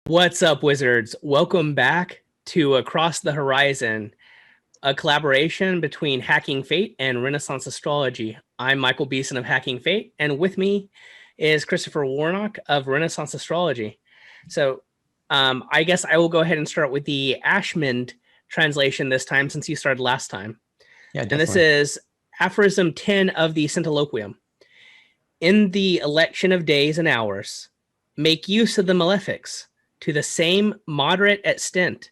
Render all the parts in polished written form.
What's up, wizards? Welcome back to Across the Horizon, a collaboration between Hacking Fate and Renaissance Astrology. I'm Michael Beeson of Hacking Fate, and with me is Christopher Warnock of Renaissance Astrology. So I guess I will go ahead and start with the Ashmond translation this time, since you started last time. Yeah, And this definitely. is Aphorism 10 of the Centiloquium. In the election of days and hours, make use of the malefics to the same moderate extent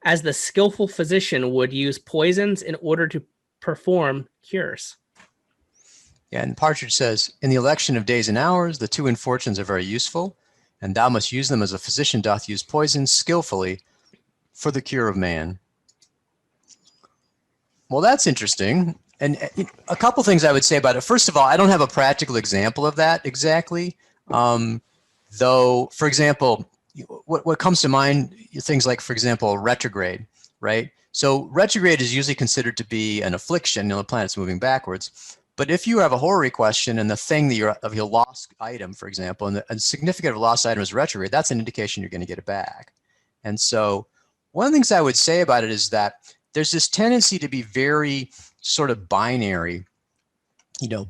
as the skillful physician would use poisons in order to perform cures. Yeah, and Partridge says, in the election of days and hours, the two infortunes are very useful, and thou must use them as a physician doth use poisons skillfully for the cure of man. Well, that's interesting. And a couple things I would say about it. First of all, I don't have a practical example of that exactly. Though, for example, what comes to mind, things like, for example, retrograde, right? So retrograde is usually considered to be an affliction, the planet's moving backwards. But if you have a horary question and the thing that you're of your lost item, for example, and a significant lost item is retrograde, that's an indication you're going to get it back. And so one of the things I would say about it is that there's this tendency to be very sort of binary,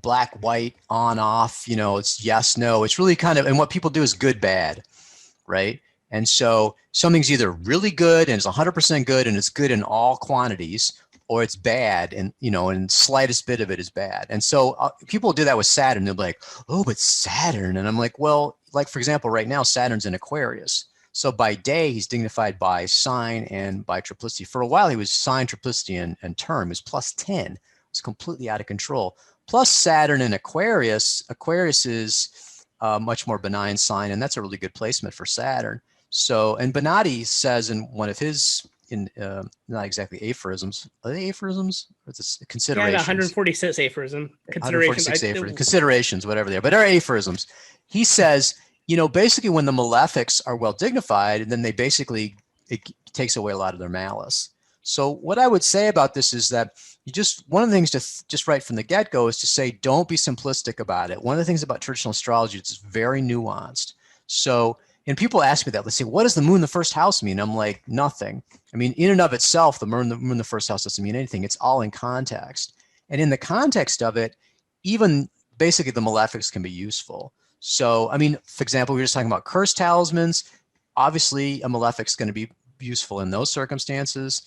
black, white, on, off, it's yes, no. It's really kind of, and what people do is good, bad, right? And so something's either really good and it's 100% good and it's good in all quantities, or it's bad and, and slightest bit of it is bad. And so people do that with Saturn. They'll be like, oh, but Saturn. And I'm like, well, like, for example, right now, Saturn's in Aquarius. So by day, he's dignified by sign and by triplicity. For a while, he was sign, triplicity, and term. It was plus 10. It was completely out of control. Plus Saturn in Aquarius. Aquarius is a much more benign sign, and that's a really good placement for Saturn. So, and Bonatti says in one of his, not exactly aphorisms. Are they aphorisms? Or it's considerations. Yeah, 146 aphorism. Considerations. 146 aphorisms. Considerations, whatever they are. But they're aphorisms. He says, basically when the malefics are well dignified, then they basically, it takes away a lot of their malice. So what I would say about this is that one of the things to just right from the get-go is to say, don't be simplistic about it. One of the things about traditional astrology, it's very nuanced. So, and people ask me that, let's say, what does the moon, the first house mean? I'm like, nothing. I mean, in and of itself, the moon, the first house doesn't mean anything. It's all in context. And in the context of it, even basically the malefics can be useful. So, I mean, for example, we were just talking about curse talismans. Obviously, a malefic is going to be useful in those circumstances.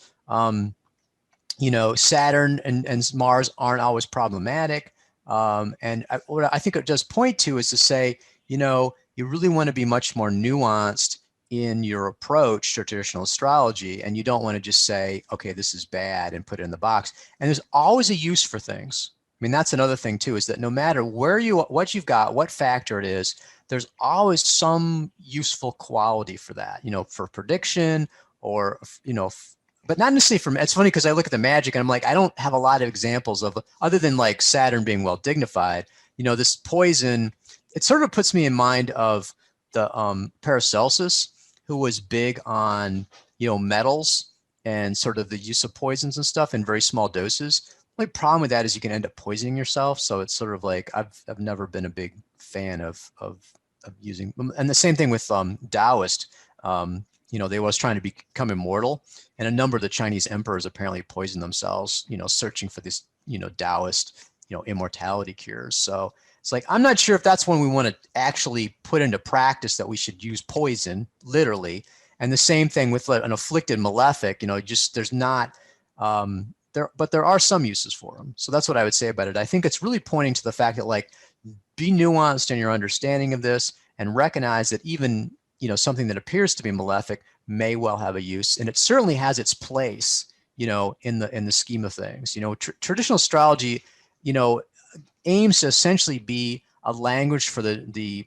Saturn and Mars aren't always problematic. And what I think it does point to is to say, you really want to be much more nuanced in your approach to traditional astrology. And you don't want to just say, okay, this is bad and put it in the box. And there's always a use for things. I mean, that's another thing too, is that no matter what you've got, what factor it is, there's always some useful quality for that, for prediction or, but not necessarily from, it's funny because I look at the magic and I'm like, I don't have a lot of examples of, other than like Saturn being well dignified, this poison, it sort of puts me in mind of the Paracelsus, who was big on, metals and sort of the use of poisons and stuff in very small doses. The only problem with that is you can end up poisoning yourself. So it's sort of like, I've never been a big fan of using, and the same thing with Taoist. They was trying to become immortal, and a number of the Chinese emperors apparently poisoned themselves, searching for this, Taoist, immortality cures. So it's like, I'm not sure if that's when we want to actually put into practice that we should use poison, literally. And the same thing with an afflicted malefic, there's not, but there are some uses for them. So that's what I would say about it. I think it's really pointing to the fact that, like, be nuanced in your understanding of this and recognize that even, something that appears to be malefic may well have a use. And it certainly has its place, in the scheme of things. Traditional astrology, aims to essentially be a language for the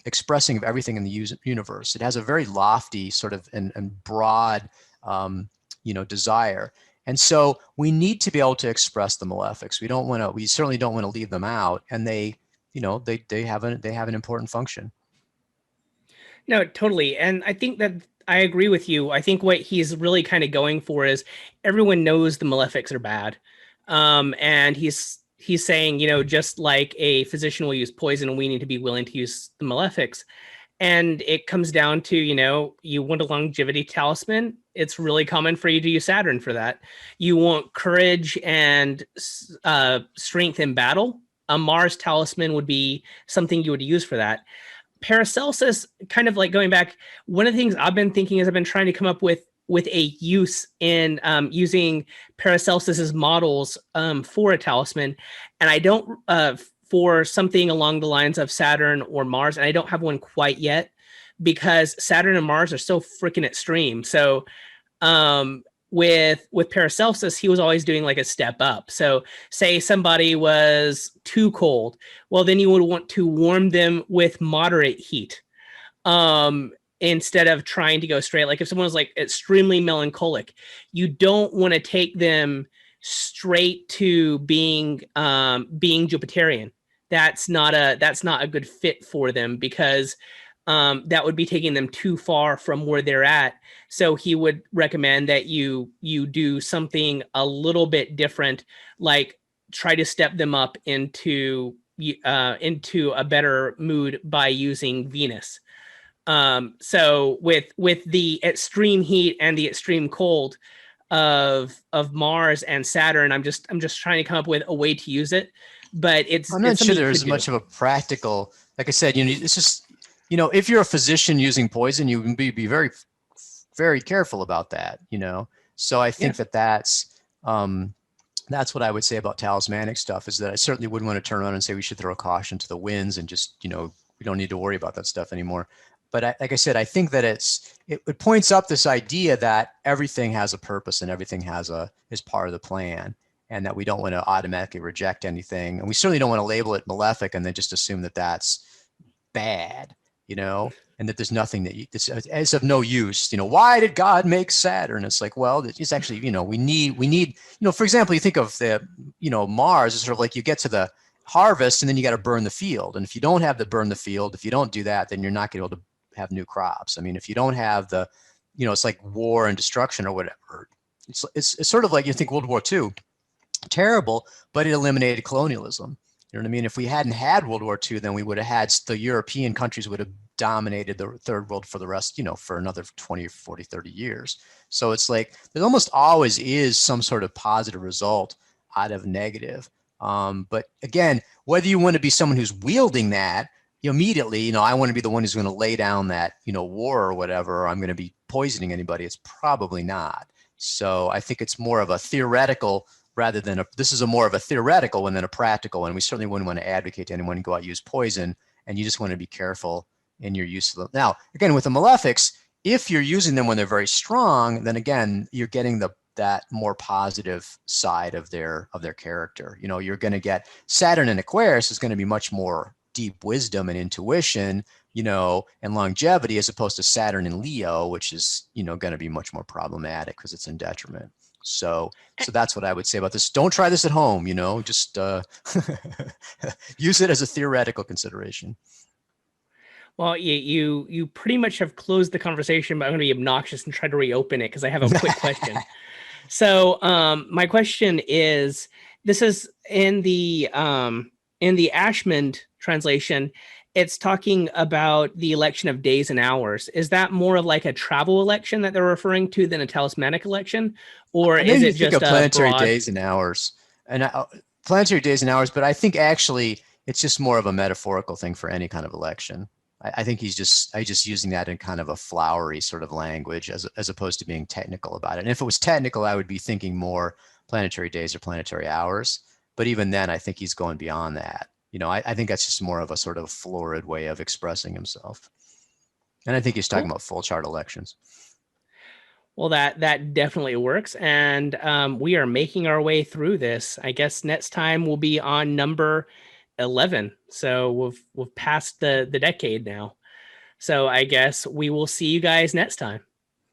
expressing of everything in the universe. It has a very lofty sort of and broad, desire. And so we need to be able to express the malefics. We certainly don't want to leave them out. And they have an important function. No, totally. And I think that I agree with you. I think what he's really kind of going for is everyone knows the malefics are bad. And he's saying, just like a physician will use poison, we need to be willing to use the malefics. And it comes down to, you want a longevity talisman. It's really common for you to use Saturn for that. You want courage and strength in battle. A Mars talisman would be something you would use for that. Paracelsus, kind of like going back, one of the things I've been thinking is I've been trying to come up with a use in using Paracelsus's models for a talisman, and I don't for something along the lines of Saturn or Mars, and I don't have one quite yet because Saturn and Mars are so freaking extreme. So with Paracelsus, he was always doing like a step up. So say somebody was too cold, well, then you would want to warm them with moderate heat. Instead of trying to go straight. Like if someone was like extremely melancholic, you don't want to take them straight to being Jupiterian. That's not a good fit for them because that would be taking them too far from where they're at. So he would recommend that you do something a little bit different, like try to step them up into a better mood by using Venus. So with the extreme heat and the extreme cold of Mars and Saturn, I'm just trying to come up with a way to use it. But I'm not sure there's much of a practical, like I said, it's just, if you're a physician using poison, you can be very, very careful about that, So I think that's what I would say about talismanic stuff is that I certainly wouldn't want to turn around and say we should throw caution to the winds and just, we don't need to worry about that stuff anymore. But like I said, I think that it points up this idea that everything has a purpose and everything is part of the plan, and that we don't want to automatically reject anything. And we certainly don't want to label it malefic and then just assume that that's bad, and that there's nothing it's of no use. Why did God make Saturn? It's like, well, it's actually, we need, for example, you think of the, Mars is sort of like you get to the harvest and then you got to burn the field. And if you don't have to burn the field, if you don't do that, then you're not going to be able to have new crops. I mean, if you don't have the, it's like war and destruction or whatever. It's sort of like you think World War II, terrible, but it eliminated colonialism. You know what I mean? If we hadn't had World War II, then we would have had the European countries would have dominated the third world for the rest, for another 20, 40, 30 years. So it's like there almost always is some sort of positive result out of negative. But again, whether you want to be someone who's wielding that, immediately, I want to be the one who's going to lay down that, war or whatever, or I'm going to be poisoning anybody. It's probably not. So I think it's more of a theoretical rather than this is more of a theoretical one than a practical one. We certainly wouldn't want to advocate to anyone to go out and use poison, and you just want to be careful in your use of them. Now, again, with the malefics, if you're using them when they're very strong, then again, you're getting that more positive side of their character. You're going to get Saturn in Aquarius is going to be much more deep wisdom and intuition, and longevity, as opposed to Saturn in Leo, which is, going to be much more problematic because it's in detriment. So that's what I would say about this. Don't try this at home, just use it as a theoretical consideration. Well, you pretty much have closed the conversation, but I'm going to be obnoxious and try to reopen it because I have a quick question. So my question is, this is in the Ashmond translation, it's talking about the election of days and hours. Is that more of like a travel election that they're referring to than a talismanic election? Or is it just planetary days and hours? And planetary days and hours, but I think actually it's just more of a metaphorical thing for any kind of election. I think he's just using that in kind of a flowery sort of language as opposed to being technical about it. And if it was technical, I would be thinking more planetary days or planetary hours. But even then, I think he's going beyond that. I think that's just more of a sort of florid way of expressing himself. And I think he's talking about full chart elections. Well, that definitely works. And we are making our way through this. I guess next time we'll be on number 11. So we've passed the decade now. So I guess we will see you guys next time.